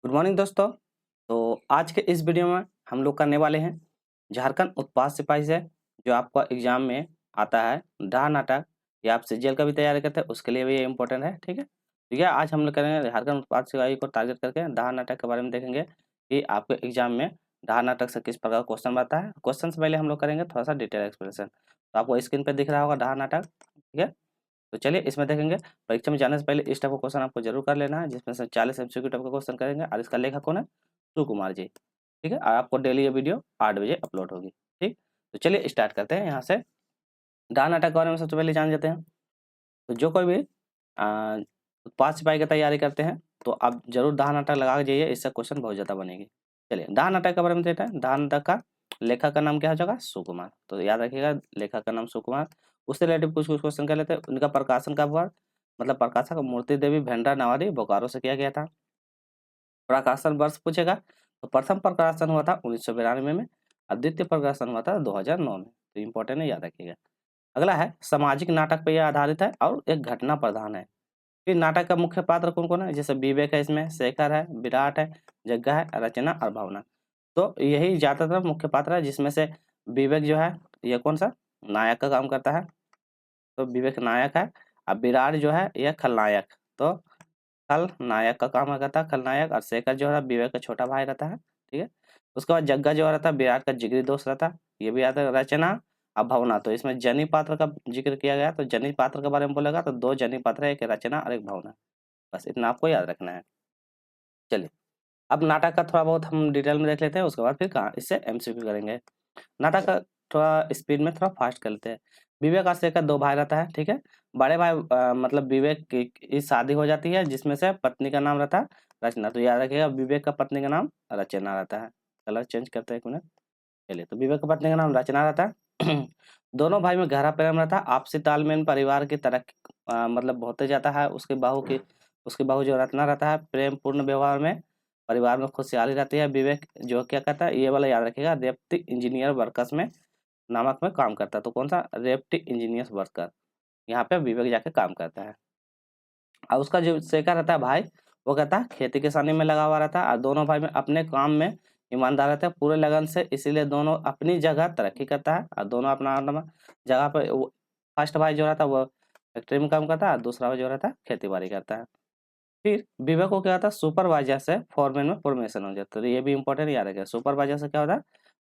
Good morning दोस्तों। तो आज के इस वीडियो में हम लोग करने वाले हैं झारखंड उत्पाद सिपाही से जो आपका एग्जाम में आता है डाह नाटक या आप सीजीएल का भी तैयारी करते हैं उसके लिए भी ये इम्पोर्टेंट है। ठीक है, आज हम लोग करेंगे झारखंड उत्पाद सिपाही को टारगेट करके डाह नाटक के बारे में देखेंगे कि आपके एग्जाम में डाह नाटक से किस प्रकार क्वेश्चन आता है। क्वेश्चन से पहले हम लोग करेंगे थोड़ा सा डिटेल एक्सप्लेनेशन। तो आपको स्क्रीन पर दिख रहा होगा डाह नाटक। ठीक है, तो चलिए इसमें देखेंगे। परीक्षा में जाने से पहले इस टाइप का क्वेश्चन आपको जरूर कर लेना है, जिसमें से 40 एमसीक्यू टाइप का क्वेश्चन करेंगे और इसका लेखक कौन है? सुकुमार जी। ठीक है, और आपको डेली ये वीडियो 8 बजे अपलोड होगी। ठीक, तो चलिए स्टार्ट करते हैं यहाँ से। डाह नाटक के बारे में सबसे पहले जान लेते हैं। तो जो कोई भी उत्पाद सिपाही की तैयारी करते हैं तो आप जरूर डाह नाटक लगा के जाइए, इससे क्वेश्चन बहुत ज़्यादा बनेगी। चलिए डाह नाटक के बारे में देखते हैं। डाह नाटक का लेखक का नाम क्या हो जाएगा? सुकुमार। तो याद रखिएगा लेखक का नाम सुकुमार। उससे रिलेटिव कुछ कुछ क्वेश्चन कर लेते हैं। उनका प्रकाशन कब हुआ? मतलब प्रकाशक मूर्ति देवी भेंडरा नवाडी बोकारो से किया गया था। प्रकाशन वर्ष पूछेगा तो प्रथम प्रकाशन हुआ था 1992 में और द्वितीय प्रकाशन हुआ था 2009 में। तो इम्पोर्टेंट है, याद रखिएगा। अगला है सामाजिक नाटक पर यह आधारित है और एक घटना प्रधान है। फिर नाटक का मुख्य पात्र कौन कौन है? जैसे विवेक है, इसमें शेखर है, विराट है, जग्गा है, रचना और भावना। तो यही ज्यादातर मुख्य पात्र है, जिसमें से विवेक जो है ये कौन सा नायक का काम करता है। तो विवेक नायक है और विराट जो है यह खलनायक। तो खलनायक का काम करता है खलनायक, और शेखर जो है विवेक का छोटा भाई रहता है। ठीक है, उसके बाद जग्गा जो रहता है विराट का जिगरी दोस्त रहता है, ये भी याद है। रचना और भावना, तो इसमें जनी पात्र का जिक्र किया गया, तो जनी पात्र के बारे में बोलेगा तो दो जनी पात्र है, एक रचना और एक भावना। बस इतना आपको याद रखना है। चलिए अब नाटक का थोड़ा बहुत हम डिटेल में देख लेते हैं, उसके बाद फिर कहाँ इससे एमसीक्यू करेंगे। नाटक का थोड़ा स्पीड में थोड़ा फास्ट कर लेते हैं। विवेक और शेखर दो भाई रहता है। ठीक है, बड़े भाई मतलब विवेक की शादी हो जाती है, जिसमें से पत्नी का नाम रहता है रचना। तो याद रखिएगा विवेक का पत्नी का नाम रचना रहता है। कलर चेंज करते हैं एक मिनट। चलिए, तो विवेक का पत्नी का नाम रचना रहता है। दोनों भाई में गहरा प्रेम रहता है, आपसी तालमेल परिवार की तरक्की मतलब होते जाता है। उसकी बहू जो रत्ना रहता है प्रेम पूर्ण व्यवहार में परिवार में खुशहाली रहती है। विवेक जो क्या कहता है ये वाला याद रखिएगा, रेप्टी इंजीनियर वर्कर्स में नामक में काम करता है। तो कौन सा? रेप्टी इंजीनियर्स वर्कर, यहाँ पे विवेक जाके काम करता है। और उसका जो शेखर रहता है भाई, वो कहता है खेती किसानी में लगा हुआ रहता है, और दोनों भाई में अपने काम में ईमानदार रहते हैं पूरे लगन से, इसीलिए दोनों अपनी जगह तरक्की करता है और दोनों अपना अपना जगह पे फर्स्ट भाई जो रहता है वो फैक्ट्री में काम करता है, और दूसरा भाई जो रहता है खेती बाड़ी करता है। फिर विवेक को क्या होता है सुपरवाइजर से फोरमैन में प्रमोशन हो जाता है। तो ये भी इंपॉर्टेंट याद रखिए, सुपरवाइजर से क्या होता है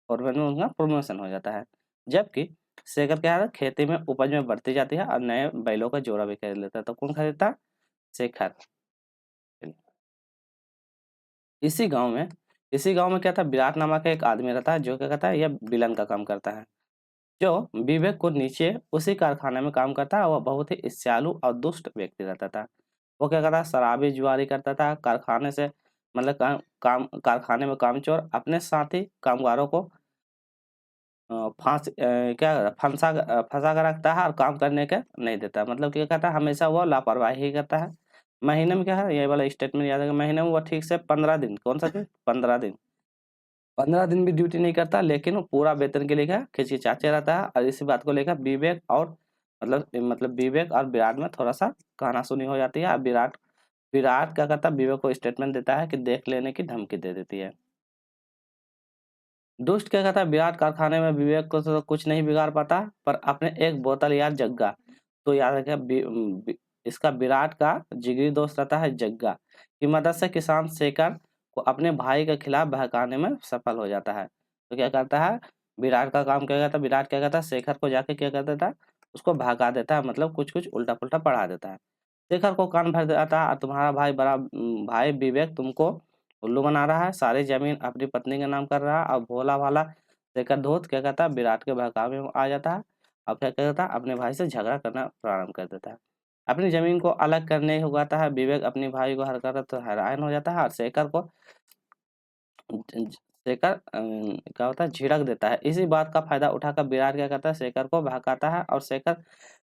फोरमैन में उनका प्रमोशन हो जाता है। जबकि शेखर क्या है खेती में उपज में बढ़ती जाती है और नए बैलों का जोड़ा भी खरीद लेता है। तो कौन खरीदता है? शेखर। इसी गांव में इसी गांव में क्या था विराट नामक एक आदमी रहता है, जो क्या कहता है यह विलन का काम करता है, जो विवेक को नीचे उसी कारखाने में काम करता है। वह बहुत ही ईर्ष्यालु और दुष्ट व्यक्ति रहता था। वो क्या करता शराबी जुआरी करता था, कारखाने से मतलब कारखाने में कामचोर अपने साथी कामगारों को क्या फंसा कर रखता है और काम करने के नहीं देता। मतलब क्या कहता है हमेशा वो लापरवाही ही करता है। महीने में क्या है ये वाला स्टेटमेंट याद है, महीने में वो ठीक से 15 दिन, कौन सा दिन? 15 दिन, 15 दिन भी ड्यूटी नहीं करता, लेकिन वो पूरा वेतन के लिए क्या खिचखिचाते रहता है। और इसी बात को लेकर विवेक और मतलब विवेक और विराट में थोड़ा सा कहानासुनी हो जाती है। और विराट विराट क्या करता है विवेक को स्टेटमेंट देता है कि देख लेने की धमकी दे देती है। दुष्ट क्या कहता है विराट कारखाने में विवेक को तो कुछ नहीं बिगाड़ पाता, पर अपने एक बोतल यार जग्गा, तो याद रखिए इसका विराट का जिगरी दोस्त रहता है जग्गा, की मदद से किसान शेखर को अपने भाई के खिलाफ बहकाने में सफल हो जाता है। तो क्या करता है विराट का काम क्या करता है, विराट क्या करता है शेखर को जाके क्या कर देता है उसको भगा देता है, मतलब कुछ कुछ उल्टा पुल्टा पढ़ा देता है। शेखर को कान भर जाता है और तुम्हारा भाई बड़ा भाई विवेक तुमको उल्लू बना रहा है, सारी जमीन अपनी पत्नी के नाम कर रहा है। और भोला भाला शेखर धूत क्या कहता है विराट के बहकावे में आ जाता है। अब क्या कहता है अपने भाई से झगड़ा करना प्रारंभ कर देता है। अपनी जमीन को अलग करने उगाता है विवेक अपने भाई को हर करता तो हैरान हो जाता है, और शेखर को शेखर क्या होता है झिड़क देता है। इसी बात का फायदा उठाकर विराट क्या करता है शेखर को भड़काता है, और शेखर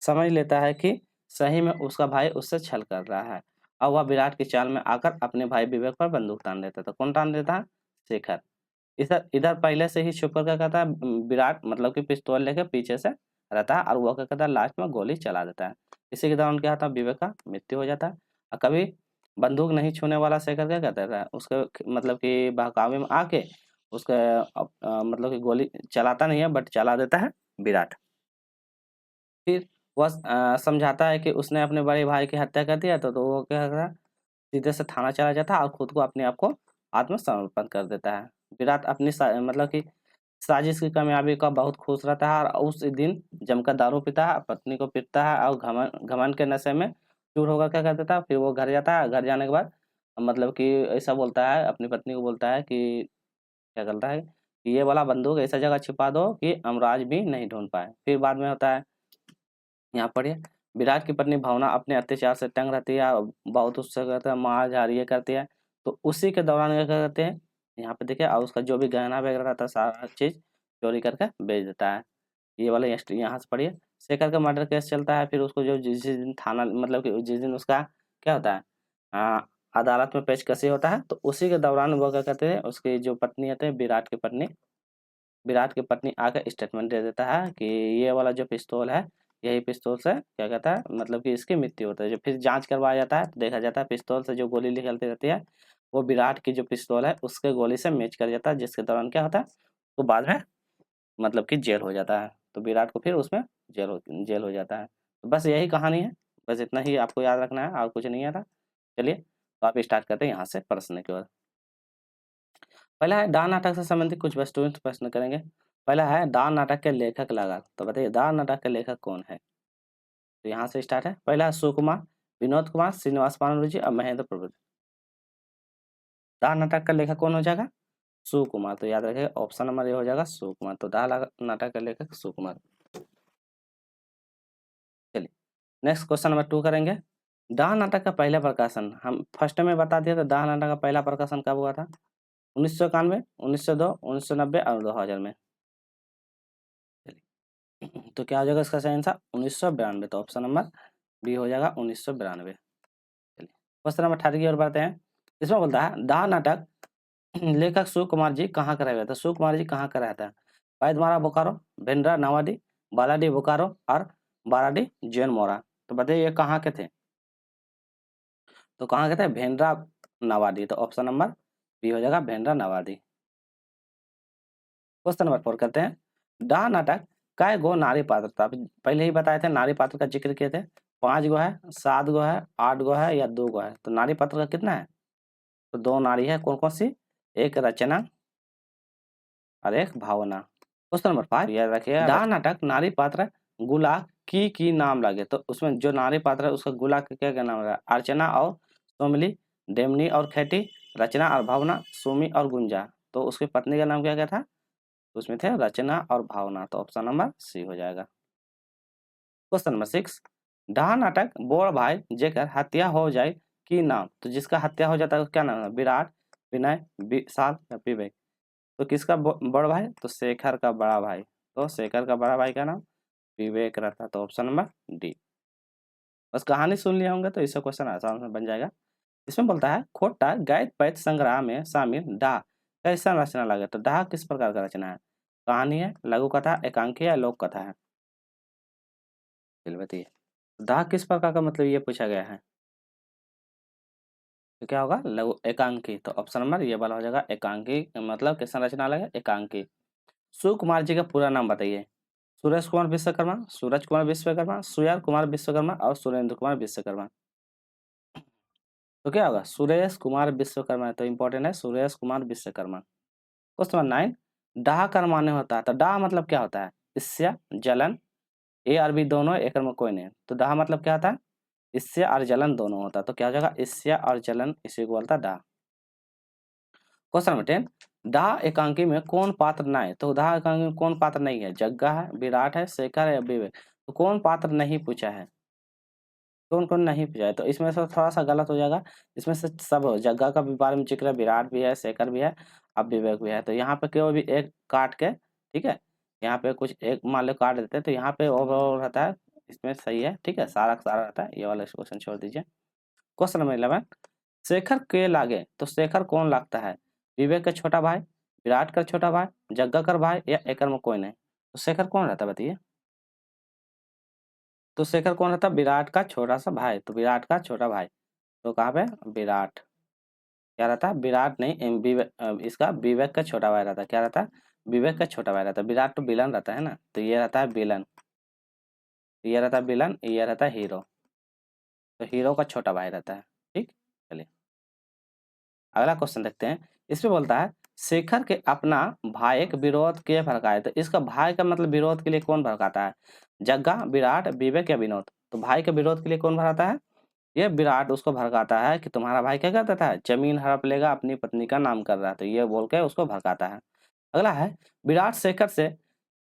समझ लेता है कि सही में उसका भाई उससे छल कर रहा है। और वह विराट की चाल में आकर अपने भाई विवेक पर बंदूक तान देता है। तो कौन तान देता है? शेखर। इधर इधर पहले से ही छुप कर क्या कहता है विराट मतलब कि पिस्तौल लेके पीछे से रहता है, और वो क्या कहता है लास्ट में गोली चला देता है। इसी के दौरान क्या होता है विवेक का मृत्यु हो जाता है। और कभी बंदूक नहीं छूने वाला शेखर क्या कहता था, उसके मतलब कि बहकावे में आके उसका मतलब कि गोली चलाता नहीं है बट चला देता है विराट। फिर वह समझाता है कि उसने अपने बड़े भाई की हत्या कर दिया, तो वो क्या करता है, सीधे से थाना चला जाता है और खुद को अपने आप को आत्मसमर्पण कर देता है। विराट अपनी मतलब कि साजिश की कामयाबी का बहुत खुश रहता है और उस दिन जमकर दारू पीता है, पत्नी को पीटता है और घमंड के नशे में चूर होकर क्या कर देता है, फिर वो घर जाता है। घर जाने के बाद मतलब कि ऐसा बोलता है, अपनी पत्नी को बोलता है कि क्या करता है कि ये वाला बंदूक ऐसा जगह छिपा दो कि अमराज भी नहीं ढूंढ पाए। फिर बाद में होता है, यहाँ पढ़िए, विराट की पत्नी भावना अपने अत्याचार से तंग रहती है और बहुत उससे कहते हैं मार झाड़ियाँ करती है। तो उसी के दौरान क्या करते हैं, यहाँ पे देखिए, और उसका जो भी गहना वगैरह रहता है सारा चीज़ चोरी करके बेच देता है। ये वाला हिस्ट्री यहाँ से पढ़िए। शेखर का मर्डर केस चलता है, फिर उसको जो जिस जिस दिन थाना मतलब कि जिस दिन उसका क्या होता है, अदालत में पेशकशी होता है, तो उसी के दौरान वो क्या कहते हैं, उसकी जो पत्नी होते हैं विराट की पत्नी आकर स्टेटमेंट दे देता है कि ये वाला जो पिस्तौल है, यही पिस्तौल से क्या कहता है मतलब कि इसकी मृत्यु होता है। जो फिर जांच करवाया जाता है तो देखा जाता है पिस्तौल से जो गोली निकलती रहती है वो विराट की जो पिस्तौल है उसके गोली से मैच कर जाता है, जिसके दौरान क्या होता है, तो बाद में मतलब कि जेल हो जाता है। तो विराट को फिर उसमें जेल हो जाता है। तो बस यही कहानी है, बस इतना ही आपको याद रखना है और कुछ नहीं आता। चलिए तो आप स्टार्ट करते हैं यहाँ से प्रश्न की ओर। पहला है दान नाटक से संबंधित कुछ वस्तुएं प्रश्न करेंगे। पहला है दान नाटक के लेखक लगा, तो बताइए दान नाटक के लेखक कौन है। तो यहाँ से स्टार्ट है। पहला है सुकुमार, विनोद कुमार, श्रीनिवास पानुरुचि और महेंद्र प्रभु। दान नाटक का लेखक कौन हो जाएगा, सुकुमार। तो याद रखिए ऑप्शन नंबर ए हो जाएगा सुकुमार। तो दान नाटक का लेखक सुकुमार। चलिए नेक्स्ट क्वेश्चन नंबर 2 करेंगे। दान नाटक का पहला प्रकाशन हम फर्स्ट में बता दिया था। दान नाटक का पहला प्रकाशन कब हुआ था, 1991, 1902, 1990 और 2000 में। तो क्या हो जाएगा इसका सही आंसर 1992। तो ऑप्शन नंबर बी हो जाएगा 1992। चलिए क्वेश्चन नंबर 18 की ओर बढ़ते हैं। इसमें बोलता है दाह नाटक लेखक सुकुमार जी कहाँ कराया गया था। सुकुमार जी कहाँ कराया था, पैदमारा बोकारो, भेंड्रा नावाडी, बालाडी बोकारो और बाराडी जैन मोरा। तो बताइए ये कहाँ के थे, तो कहाँ के थे, भेंड्रा नावाडी। तो ऑप्शन नंबर बी हो जाएगा भेंड्रा नावाडी। क्वेश्चन नंबर 4 करते हैं। डाह नाटक काय गो नारी पात्र था, पहले ही बताए थे नारी पात्र का जिक्र किए थे। 5 गो है, 7 गो है, 8 गो है या 2 गो है। तो नारी पात्र का कितना है, तो 2 नारी है। कौन कौन सी, एक रचना और एक भावना। क्वेश्चन नंबर 5 याद रखिए, डाह नाटक नारी पात्र गुला की नाम लगे। तो उसमें जो नारी पात्र है उसका गुला के क्या नाम लगा, अर्चना और सोमली, डेमनी और खेती, रचना और भावना, सोमी और गुंजा। तो उसकी पत्नी का नाम क्या क्या था, उसमें थे रचना और भावना। तो ऑप्शन नंबर सी हो जाएगा। क्वेश्चन नंबर 6, डाह नाटक बोड़ भाई जेकर हत्या हो जाए की नाम। तो जिसका हत्या हो जाता है क्या नाम है, विराट, विनय, विशाल या विवेक। तो किसका बड़ भाई, तो शेखर का बड़ा भाई। तो शेखर का बड़ा भाई का नाम विवेक रहता है। तो ऑप्शन नंबर डी। बस कहानी सुन लिया होंगे तो इससे क्वेश्चन आसान से बन जाएगा। इसमें बोलता है खोटा गैत पैत संग्रह में शामिल डाह कैसा रचना लगे। तो डाह किस प्रकार का रचना है, कहानी है, लघु कथा, एकांकी या लोक कथा है। चलिए बताइए दाह किस प्रकार का मतलब ये पूछा गया है, तो क्या होगा लघु एकांकी। तो ऑप्शन नंबर ये वाला हो जाएगा एकांकी, मतलब किस रचना लगे एकांकी। सुकुमार जी का पूरा नाम बताइए, सुरेश कुमार विश्वकर्मा, सूरज कुमार विश्वकर्मा, सुयार कुमार विश्वकर्मा और सुरेंद्र कुमार विश्वकर्मा। तो क्या होगा सुरेश कुमार विश्वकर्मा। तो इंपॉर्टेंट है सुरेश कुमार विश्वकर्मा। क्वेश्चन नंबर 9, डाह कर्म माने होता है। तो डाह मतलब क्या होता है, ईर्ष्या, जलन, ए और बी दोनों, एक में कोई नहीं। तो डाह मतलब क्या होता है, ईर्ष्या और जलन दोनों होता है। तो क्या हो जाएगा ईर्ष्या और जलन, इसी को बोलता है डाह। क्वेश्चन नंबर 10, डाह एकांकी में कौन पात्र नहीं। तो डाह एकांकी में कौन पात्र नहीं है, जग्गा है, विराट है, शेखर है या विवेक। तो कौन पात्र नहीं पूछा है, कौन कौन नहीं पूछा है। तो इसमें से थोड़ा सा गलत हो जाएगा। इसमें से सब हो, जग्गा का भी बारे में जिक्र है, विराट भी है, शेखर भी है, अब विवेक भी है। तो यहाँ पे केवल भी एक काट के, ठीक है, यहाँ पे कुछ एक मान लो काट देते हैं। तो यहाँ पे ओवरऑल रहता है, इसमें सही है, ठीक है, सारा का सारा रहता है। ये वाला क्वेश्चन छोड़ दीजिए। क्वेश्चन नंबर 11, शेखर के लागे। तो शेखर कौन लगता है, विवेक का छोटा भाई, विराट का छोटा भाई, जग्गा का भाई या एकर में कोई नहीं। तो शेखर कौन रहता है बताइए, तो शेखर कौन रहता है, विराट का छोटा सा भाई। तो विराट का छोटा भाई। तो कहाँ पे विराट, क्या रहता है विराट नहीं इसका विवेक का छोटा भाई रहता है, क्या रहता है विवेक का छोटा भाई रहता है। विराट तो विलन रहता है ना, तो ये रहता है विलन, ये रहता है विलन, ये रहता है हीरो, तो हीरो का छोटा भाई रहता है। ठीक, चलिए अगला क्वेश्चन देखते हैं। इसमें बोलता है शेखर के अपना भाई के विरोध के भड़काए, तो इसका भाई का मतलब विरोध के लिए कौन भड़काता है, जग्गा, विराट, विवेक या विनोद। तो भाई के विरोध के लिए कौन भड़काता है, ये विराट उसको भड़काता है कि तुम्हारा भाई क्या करता है, जमीन हड़प लेगा, अपनी पत्नी का नाम कर रहा है, तो ये बोल के उसको भड़काता है। अगला है विराट शेखर से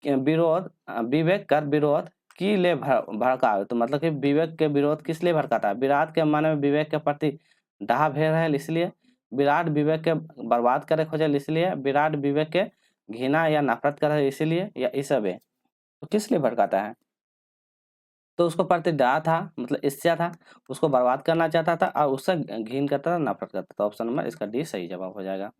विरोध विवेक कर विरोध की ले भड़का, तो मतलब कि विवेक के विरोध किस लिए भड़काता है, विराट के मन में विवेक के प्रति डाह भेड़ है इसलिए, विराट विवेक के बर्बाद करे खोजल इसलिए, विराट विवेक के घृणा या नफरत करे इसीलिए, या इस सब है। तो किस लिए भड़काता है, तो उसको प्रति डाह था, मतलब ईर्ष्या था, उसको बर्बाद करना चाहता था और उससे घृण करता था, नफरत करता था। ऑप्शन नंबर इसका डी सही जवाब हो जाएगा।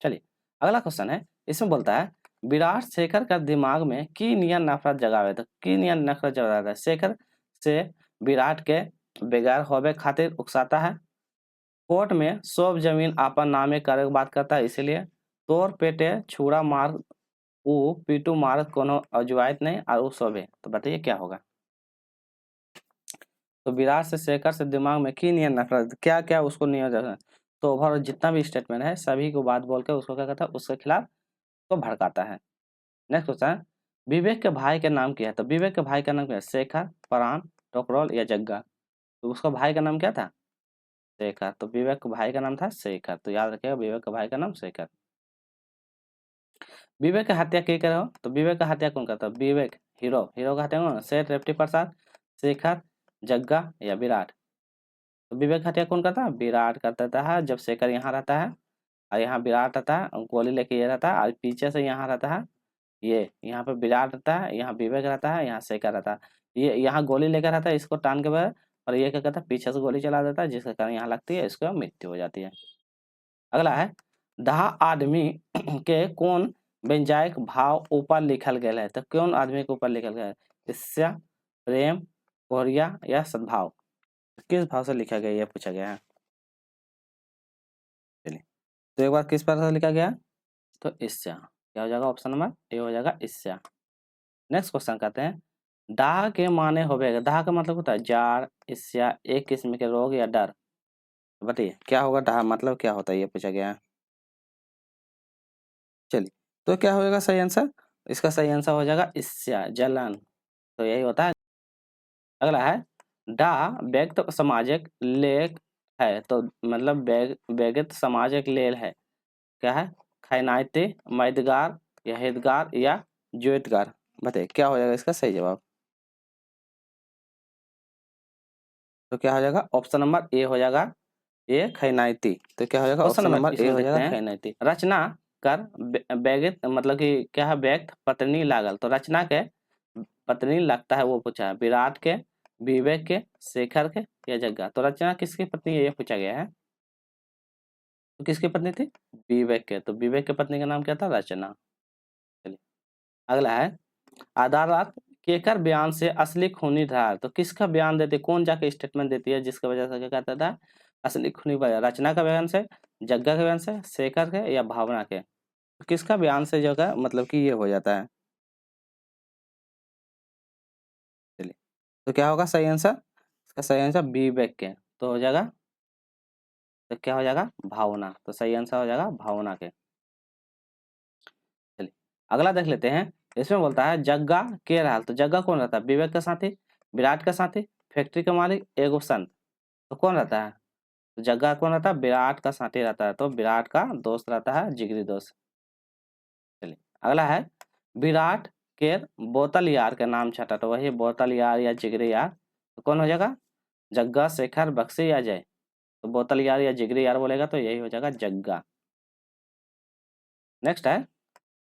चलिए अगला क्वेश्चन है, इसमें बोलता है विराट शेखर का दिमाग में की नियन नफरत जगावे, तो की नियन नफरत जगाता है, शेखर से विराट के बेगार होवे खातिर उकसाता है, कोर्ट में सब जमीन आपन नामे करे के बात करता है इसीलिए, तोर पेटे छुरा मार ऊ पीटू मार कोनो अजुआइत नहीं और ऊ सोबे, तो बताइए क्या होगा। तो विराट से शेखर से दिमाग में की नियन नफरत, क्या क्या उसको नियन, तो ओवरऑल जितना भी स्टेटमेंट है सभी को बात बोल के उसको क्या कहता है, उसके खिलाफ तो भड़काता है। नेक्स्ट क्वेश्चन, विवेक के भाई का नाम क्या है, तो विवेक के भाई का नाम क्या है, शेखर, प्राण, टोकरोल या जग्गा। तो उसका भाई का नाम क्या था, शेखर, तो विवेक के भाई का नाम था शेखर, तो याद रखिएगा विवेक के भाई का नाम शेखर। विवेक की हत्या के करो, तो विवेक का हत्या कौन करता है, विवेक हीरो, हीरो का हत्या कौन, सेठ रेवती प्रसाद, शेखर, जग्गा या विराट। तो विवेक की हत्या कौन करता है, विराट कर देता है, जब शेखर यहाँ रहता है और यहाँ विराट रहता है, गोली लेके ये रहता है और पीछे से यहाँ रहता है, ये यहाँ पे विराट रहता है, यहाँ विवेक रहता है, यहाँ शेखर रहता है, ये यहाँ गोली लेकर रहता है, इसको टान के बगैर, और ये क्या करता है पीछे से गोली चला देता है, जिसके कारण यहाँ लगती है, इसको मृत्यु हो जाती है। अगला है दहा आदमी के कौन व्यंजक भाव ऊपर लिखल गया है, तो कौन आदमी के ऊपर लिखल गया है, ईर्ष्या, प्रेम, कोरिया या सद्भाव, किस भाव से लिखा गया, ये पूछा गया है। चलिए तो एक बार किस पर से लिखा गया, तो ईर्ष्या, क्या हो जाएगा ऑप्शन नंबर ए हो जाएगा ईर्ष्या। नेक्स्ट क्वेश्चन कहते हैं दाह के माने होवेगा, दाह का मतलब होता है जार, ईर्ष्या, एक किस्म के रोग या डर, बताइए क्या होगा दाह मतलब क्या होता है, ये पूछा गया है। चलिए तो क्या होगा सही आंसर, इसका सही आंसर हो जाएगा ईर्ष्या, जलन, तो यही होता है। अगला है डा व्यक्त सामाजिक लेख है, तो मतलब व्यक्त सामाजिक लेल है, क्या है, खैनाइती, मददगार या हितगार या ज्योतगार, बताइए क्या हो जाएगा इसका सही जवाब। तो क्या हो जाएगा ऑप्शन नंबर ए हो जाएगा, ये खैनाइती, तो क्या हो जाएगा ऑप्शन नंबर ए हो जाएगा खैनाइती। रचना कर व्यक्त मतलब कि क्या है, व्यक्त पत्नी लागल, तो रचना के पत्नी लगता है वो पूछा है, विराट के, विवेक के, शेखर के या जग्गा, तो रचना किसकी पत्नी है ये पूछा गया है, तो किसकी पत्नी थी, विवेक के, तो विवेक के पत्नी का नाम क्या था, रचना। चलिए अगला है अदालत केकर बयान से असली खूनी धार, तो किसका बयान देती है, कौन जाके स्टेटमेंट देती है जिसकी वजह से क्या कहता था असली खूनी वजह, रचना का बयान से, जग्गा के बयान से, शेखर के या भावना के, तो किसका बयान से जो है मतलब कि ये हो जाता है। चलिए तो क्या होगा सही आंसर, इसका सही आंसर विवेक के, तो हो जाएगा, तो क्या हो जाएगा भावना, तो सही आंसर हो जाएगा भावना के। चलिए अगला देख लेते हैं। इसमें बोलता है जग्गा के रहल, तो जग्गा कौन रहता है, विवेक का साथी, विराट का साथी, फैक्ट्री का मालिक, एगो संत, तो कौन रहता है, तो जग्गा कौन रहता है, विराट का साथी रहता है, तो विराट का दोस्त रहता है, जिगरी दोस्त। चलिए अगला है विराट के बोतल यार का नाम छटा, तो वही बोतल यार या जिगरी यार, तो कौन हो जाएगा, जग्गा, शेखर, बक्सी या जय, तो बोतल यार या जिगरी यार बोलेगा तो यही हो जाएगा जग्गा। नेक्स्ट है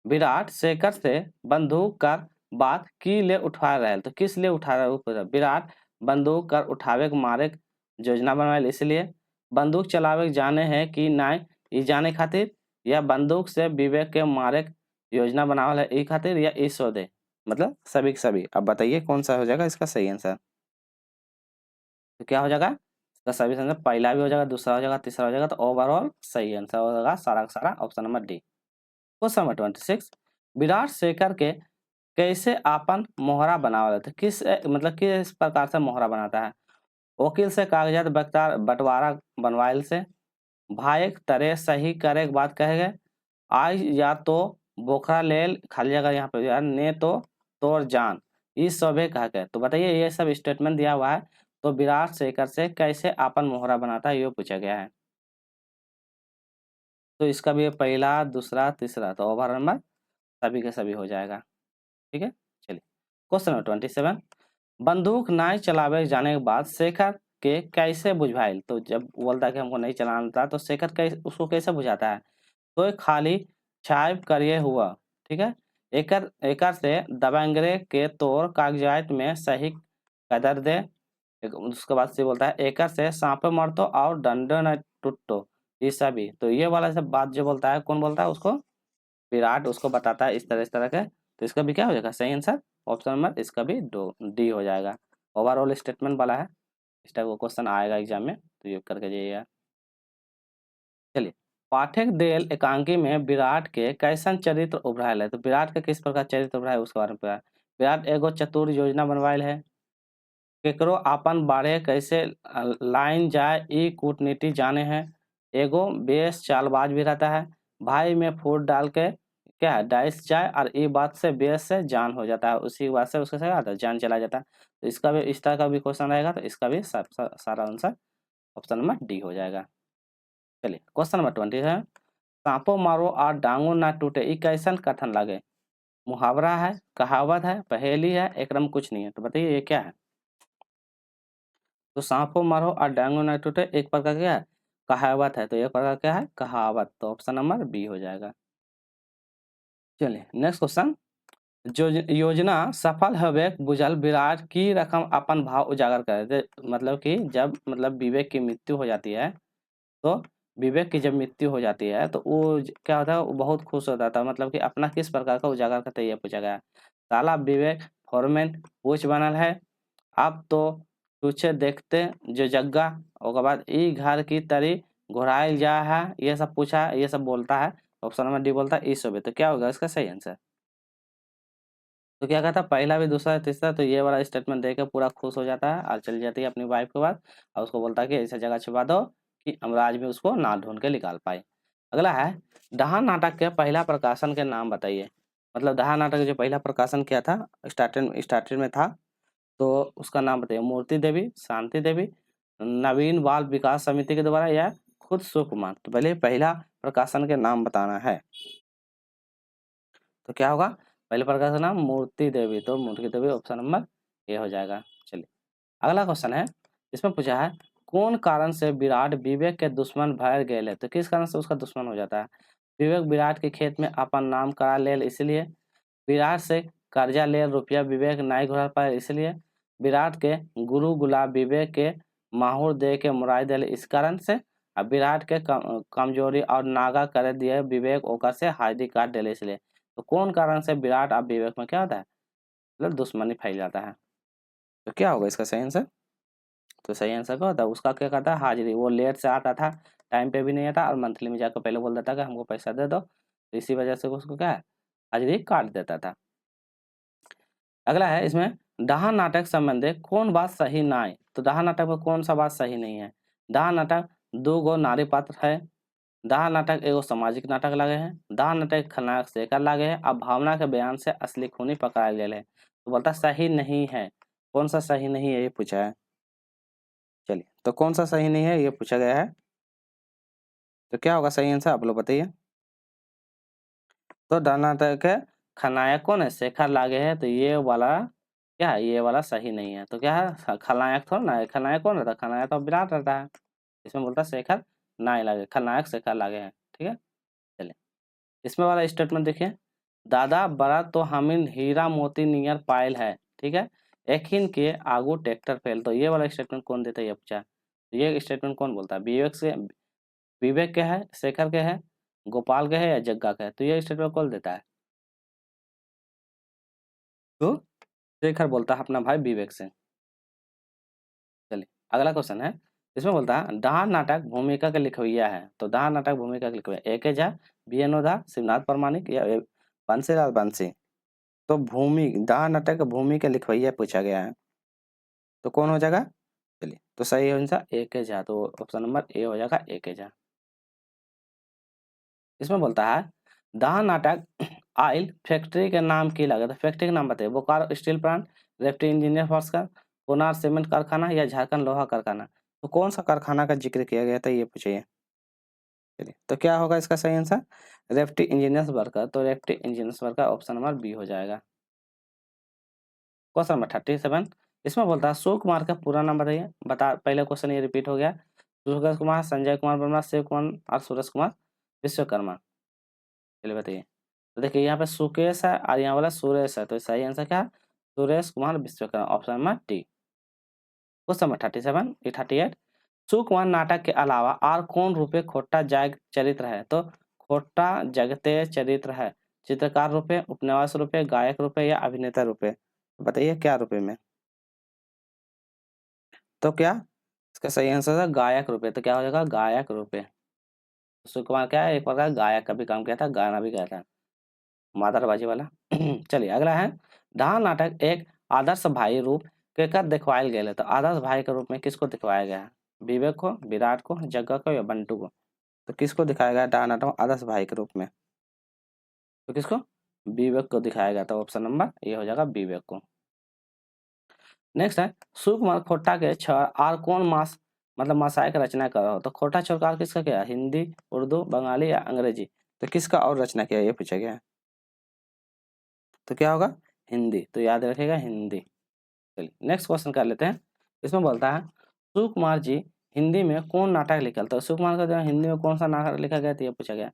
विराट शेखर से बंदूक कर बात की ले उठा रहे, तो किस लिए उठा रहा है, विराट बंदूक कर उठावे के मारे योजना बनवाए इसलिए, बंदूक चलावे के जाने हैं कि नाय ई जाने खातिर, या बंदूक से विवेक के मारे योजना बनावल है ई खातिर या ई सौदे, मतलब सभी के सभी। अब बताइए कौन सा हो जाएगा इसका सही आंसर, तो क्या हो जाएगा तो सभी आंसर पहला भी हो जाएगा, दूसरा हो जाएगा, तीसरा हो जाएगा, तो ओवरऑल सही आंसर हो जाएगा सारा का सारा option number D. Question number 26, Virat Shekhar के कैसे आपन मोहरा बनावल था, किस मतलब किस प्रकार से मोहरा बनाता है। वकील से कागजात बंटवारा बनवाइल से, भाई तरह सही करे के बात कहेगा, आज या तो बोखरा लेल खाली जगह यहाँ पे यार ने तो तोर जान, इस सभे कह के। तो बताइए ये सब स्टेटमेंट दिया हुआ है, तो विराट शेखर से कैसे आपन मोहरा बनाता है ये पूछा गया है। तो इसका भी पहला, दूसरा, तीसरा, तो ओवर नंबर सभी के सभी हो जाएगा। ठीक है, चलिए क्वेश्चन नंबर 27, बंदूक नाई चलावे जाने के बाद शेखर के कैसे बुझाइल। तो जब बोलता है कि हमको नहीं चलाना था, तो शेखर कैसे उसको कैसे बुझाता है। तो एक खाली छाप करिए हुआ, ठीक है, एकर एकर से दबंगरे के तोर कागजात में सही कदर दे। उसके बाद से बोलता है एकर से सांप मरतो और डंडो न टूटतो, ये सभी। तो ये वाला सब बात जो बोलता है, कौन बोलता है उसको, विराट उसको बताता है इस तरह के। तो इसका भी क्या हो जाएगा सही आंसर, ऑप्शन नंबर इसका भी डी हो जाएगा। ओवरऑल स्टेटमेंट वाला है, इस टाइप का क्वेश्चन आएगा एग्जाम में, तो ये करके जाइएगा। चलिए, पाठक देल एकांकी में विराट के कैसन चरित्र उभरायल है। तो विराट के किस प्रकार चरित्र उभरायल है उसके बारे में पढ़ा। विराट एगो चतुर योजना बनवायल है, केकरो आपन बारे कैसे लाइन जाए ई कूटनीति जाने हैं, एगो बेस चालबाज भी रहता है, भाई में फूट डाल के क्या है डाइस जाए और ये बात से बेस से जान हो जाता है, उसी बात से उसके साथ जान चला जाता है। तो इसका भी इस तरह का भी क्वेश्चन रहेगा, तो इसका भी सारा आंसर ऑप्शन नंबर डी हो जाएगा। चलिए क्वेश्चन नंबर 20 है, सांपो मारो और डांगो ना टूटे, ये कैसन कथन लगे। मुहावरा है, कहावत है, पहेली है, एकदम कुछ नहीं है। तो बताइए ये क्या है। तो सांपो मारो और डांगो ना टूटे एक प्रकार क्या है, कहावत है। तो एक प्रकार क्या है, कहावत। तो ऑप्शन नंबर बी हो जाएगा। चलिए नेक्स्ट क्वेश्चन, जो योजना सफल होवे बुझल विराट की रकम अपन भाव उजागर करे। मतलब कि जब मतलब विवेक की मृत्यु हो जाती है, तो विवेक की जब मृत्यु हो जाती है तो वो क्या होता है, वो बहुत खुश होता था। मतलब कि अपना किस प्रकार का उजागर करते ये पूछा गया। साला विवेक फॉरमैन पूछ बनल है, अब तो तुझे देखते जो जग्गा, ओकर बाद ई घर की तरी घुराइल जा है, ये सब पूछा, ये सब बोलता है। ऑप्शन नंबर डी बोलता है ई सब। तो क्या होगा इसका सही आंसर। तो क्या कहता है पहला भी दूसरा तीसरा, तो ये वाला स्टेटमेंट देकर पूरा खुश हो जाता है और चली जाती है अपनी वाइफ के पास, और उसको बोलता है कि ऐसा जगह छुपा दो कि अमराज में उसको ना ढूंढ के निकाल पाए। अगला है, दहा नाटक के पहला प्रकाशन के नाम बताइए। मतलब दहा नाटक जो पहला प्रकाशन किया था, स्टार्टिंग में था, तो उसका नाम बताइए। मूर्ति देवी, शांति देवी, नवीन बाल विकास समिति के द्वारा, या खुद सुकुमार। तो पहले पहला प्रकाशन के नाम बताना है। तो क्या होगा, पहले प्रकार का नाम मूर्ति देवी, तो मूर्ति देवी ऑप्शन नंबर ए हो जाएगा। चलिए अगला क्वेश्चन है, इसमें पूछा है कौन कारण से विराट विवेक के दुश्मन भर गए है। तो किस कारण से उसका दुश्मन हो जाता है। विवेक विराट के खेत में अपन नाम करा ले इसलिए, विराट से कर्जा ले रुपया विवेक नहीं घुरा पाए इसलिए, विराट के गुरु गुलाब विवेक के माहौर दे के मुराई दिले इस कारण से, और विराट के कमजोरी और नागा कर दिए विवेक ओकर से हाइडी काट दिले इसलिए। तो कौन कारण से विराट और विवेक में क्या होता है, मतलब दुश्मनी फैल जाता है। तो क्या होगा इसका सही आंसर। तो सही आंसर क्या होता है, उसका क्या कहता है हाजिरी। वो लेट से आता था, टाइम पे भी नहीं आता, और मंथली में जाकर पहले बोल देता कि हमको पैसा दे दो, तो इसी वजह से उसको क्या है हाजिरी काट देता था। अगला है इसमें, दहा नाटक संबंधी कौन बात सही ना है। तो दहा नाटक में कौन सा बात सही नहीं है। दहा नाटक दो गो नारी पात्र है, दहा नाटक एगो सामाजिक नाटक लगे हैं, दहा नाटक खलनायक शेखर लागे है, अब भावना के बयान से असली खूनी पकड़ाए गए है। तो बोलता सही नहीं है, कौन सा सही नहीं है ये पूछा है। चलिए तो कौन सा सही नहीं है ये पूछा गया है, तो क्या होगा सही आंसर आप लोग बताइए। तो दहा नाटक के खलनायक कौन है, शेखर लागे है। तो ये वाला क्या है, ये वाला सही नहीं है। तो क्या है खलनायक थोड़ा ना है, खलनायक कौन रहता है, खलनायक तो विराट रहता है। इसमें बोलता है शेखर ना लागे, खलनायक शेखर लागे हैं। ठीक है, चलिए इसमें वाला स्टेटमेंट देखिए, दादा बड़ा तो हमिन हीरा मोती नियर पायल है, ठीक है, एखिन के आगू ट्रैक्टर फेल। तो ये वाला स्टेटमेंट कौन देता है ये पूछा। तो ये स्टेटमेंट कौन बोलता है, विवेक से, विवेक के है, शेखर के है, गोपाल के है, या जग्गा का है। तो ये स्टेटमेंट कौन देता है, तो शेखर बोलता है अपना भाई विवेक से। चलिए अगला क्वेश्चन है, इसमें बोलता है डाह नाटक भूमिका के लिखवैया है, तो डाह नाटक भूमिका के लिखवैया ए के झा, बी.एन. ओझा, शिवनाथ प्रामाणिक या बंसीलाल बंसी। तो भूमि डाह नाटक भूमि के लिखवैया पूछा गया है, तो कौन हो जाएगा? चलिए, तो सही आंसर ए के झा, तो ऑप्शन नंबर ए हो जाएगा ए के झा। इसमें बोलता है दाह नाटक आयल फैक्ट्री के नाम की लागत, फैक्ट्री का नाम बताइए। बोकारो स्टील प्लांट, रेफ्टी इंजीनियर फॉर्सकर, कोनार सीमेंट कारखाना या झारखंड लोहा कारखाना। तो कौन सा कारखाना का जिक्र किया गया था ये पूछिए। चलिए, तो क्या होगा इसका सही आंसर? रेफ्टी इंजीनियर्स वर्कर, तो रेफ्टी engineers worker option number B हो जाएगा। क्वेश्चन नंबर 37 इसमें बोलता है शिव कुमार का पूरा नाम बताइए। पहले क्वेश्चन ये रिपीट हो गया। सुरेश कुमार, संजय कुमार वर्मा, शिव कुमार और सूरज कुमार विश्वकर्मा। चलिए बताइए। तो देखिए यहाँ पे सुकेश है और यहाँ वाला सुरेश है, तो सही आंसर क्या है? Suresh Kumar Vishwakarma, option number D. Question number 38 Shiv Kumar नाटक के अलावा और कौन रूपे खोटा जाग चरित्र है? तो खोटा जगते चरित्र है, चित्रकार रूपे, उपन्यास रूपे, गायक रूपे या अभिनेता रूपे। बताइए क्या रूपे में? तो क्या इसका सही आंसर है गायक रूपे, तो क्या हो जाएगा? गायक रूपे। शिव कुमार क्या है? एक प्रकार गायक का भी काम किया था, गाना भी गाया था, मादरबाजी वाला। चलिए अगला है डाह नाटक एक आदर्श भाई रूप केकर दिखवायल गया है? तो आदर्श भाई के रूप में किसको दिखवाया गया है? विवेक को, विराट को, जग्गा को या बंटू को? तो किसको दिखाया गया डाह नाटक में आदर्श भाई के रूप में? तो किसको? विवेक को दिखाया गया था, ऑप्शन नंबर ये हो जाएगा विवेक को। नेक्स्ट है शिव कुमार खोटा के और कौन मास मतलब मासाय की रचना कर रहा हो? तो खोटा छोरकार किसका किया? हिंदी, उर्दू, बंगाली या अंग्रेजी? तो किसका और रचना किया ये पूछा गया है। तो क्या होगा? हिंदी, तो याद रखिएगा हिंदी। चलिए नेक्स्ट क्वेश्चन कर लेते हैं। इसमें बोलता है शिव कुमार जी हिंदी में कौन नाटक लिखा? तो शिव कुमार का जो हिंदी में कौन सा नाटक लिखा गया था ये पूछा गया।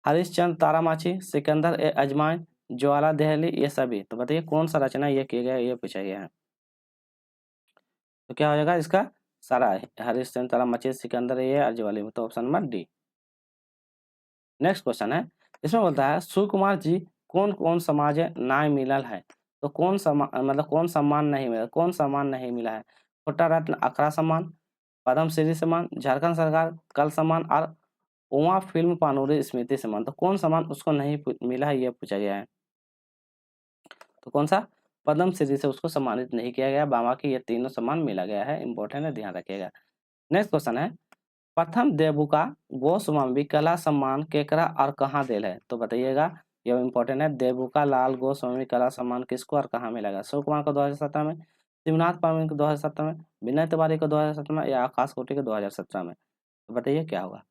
हरिश्चंद्र, तारामाछी, सिकंदर ए अजमाइन, ज्वाला दहली, ये सभी। तो बताइए कौन सा रचना ये किया गया ये पूछा गया है। तो क्या हो जाएगा इसका? सारा हरिश्चंद्र, तारामाछी, सिकंदर ए और ज्वाली में, तो option number D. Next question है इसमें बोलता है शिव कुमार जी कौन कौन समाज न्याय मिलल है? तो कौन कौन सम्मान नहीं मिला? कौन सम्मान नहीं मिला है? छोटा रत्न अखरा सम्मान, पद्मश्री सम्मान, झारखंड सरकार कल सम्मान और उमा फिल्म पानूरी स्मृति सम्मान। तो कौन सम्मान उसको नहीं मिला है ये पूछा गया है। तो कौन सा? पद्मश्री से उसको सम्मानित नहीं किया गया, बाकी ये तीनों सम्मान मिला गया है, इंपॉर्टेंट है, ध्यान रखिएगा। नेक्स्ट क्वेश्चन है प्रथम देवुका गोस्वामी कला सम्मान केकरा और कहाँ देल है? तो बताइएगा, ये इंपॉर्टेंट है। देवुका लाल गोस्वामी कला सम्मान किसको और कहाँ मिलेगा? शिव कुमार को 2017 में, शिवनाथ पामिन को 2017 में, विनय तिवारी को 2017 में या आकाश कोटी को 2017 में? तो बताइए क्या होगा।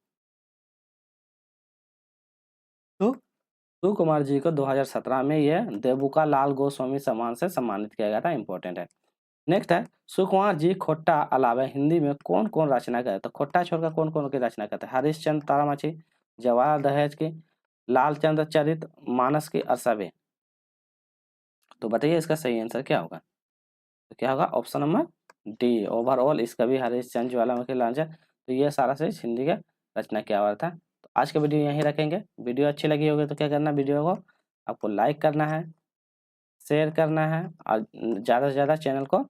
तो शिव कुमार जी को 2017 में ये देवुका लाल गोस्वामी सम्मान से सम्मानित किया गया था, इंपॉर्टेंट है। नेक्स्ट है शिव कुमार जी खोट्टा अलावा हिंदी में कौन कौन रचना करे? तो खोट्टा छोड़कर कौन कौन की रचना करते हैं? हरिश्चंद्र, तारामाछी, जवाहर दहेज की, लालचंद्र चरित मानस की और सभी। तो बताइए इसका सही आंसर क्या होगा। तो क्या होगा? ऑप्शन नंबर डी, ओवरऑल इसका भी हरिश्चंद्र, ज्वालामुखी, लालचंद। तो ये सारा से हिंदी का रचना किया हुआ था। तो आज का वीडियो यहीं रखेंगे। वीडियो अच्छी लगी होगी तो क्या करना, वीडियो को आपको लाइक करना है, शेयर करना है और ज़्यादा से ज़्यादा चैनल को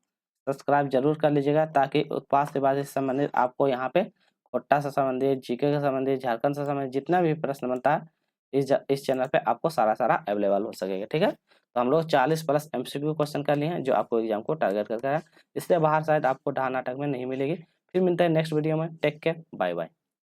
सब्सक्राइब जरूर कर लीजिएगा, ताकि उत्पाद सेवा से संबंधित आपको यहाँ पे खोट्टा से संबंधित, जीके से संबंधित, झारखंड से संबंधित जितना भी प्रश्न बनता है इस चैनल पे आपको सारा अवेलेबल हो सकेगा। ठीक है, तो हम लोग 40 प्लस MCQ क्वेश्चन कर लिए हैं जो आपको एग्जाम को टारगेट करके है। इससे बाहर शायद आपको डाह नाटक में नहीं मिलेगी। फिर मिलते हैं नेक्स्ट वीडियो में। Take care, bye bye.